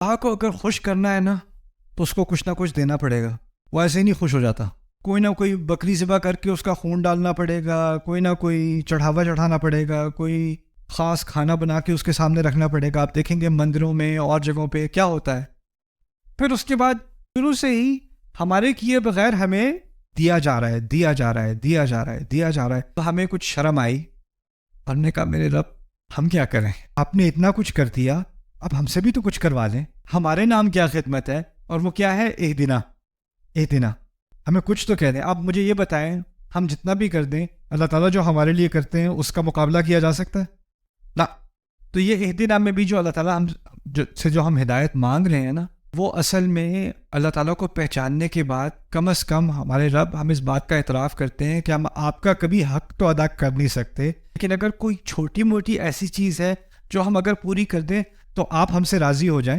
अल्लाह को अगर खुश करना है ना तो उसको कुछ ना कुछ देना पड़ेगा। वो ऐसे ही नहीं खुश हो जाता। कोई ना कोई बकरी ज़िबा करके उसका खून डालना पड़ेगा, कोई ना कोई चढ़ावा चढ़ाना पड़ेगा, कोई ख़ास खाना बना के उसके सामने रखना पड़ेगा। आप देखेंगे मंदिरों में और जगहों पे क्या होता है। फिर उसके बाद शुरू से ही हमारे किए बगैर हमें दिया जा रहा है, दिया जा रहा है, दिया जा रहा है, दिया जा रहा है। तो हमें कुछ शर्म आई और हमने कहा मेरे रब हम क्या करें, आपने इतना कुछ कर दिया, अब हमसे भी तो कुछ करवा लें। हमारे नाम क्या खिदमत है और वो क्या है, एक दिना, एक दिना। हमें कुछ तो कह दें। आप मुझे ये बताएं, हम जितना भी कर दें अल्लाह ताला जो हमारे लिए करते हैं उसका मुकाबला किया जा सकता है ना। तो ये एहदिना में भी जो अल्लाह ताला जो हम हिदायत मांग रहे हैं ना, वो असल में अल्लाह ताला को पहचानने के बाद कम से कम हमारे रब हम इस बात का इतराफ़ करते हैं कि हम आपका कभी हक तो अदा कर नहीं सकते, लेकिन अगर कोई छोटी मोटी ऐसी चीज़ है जो हम अगर पूरी कर दें तो आप हमसे राज़ी हो जाएं।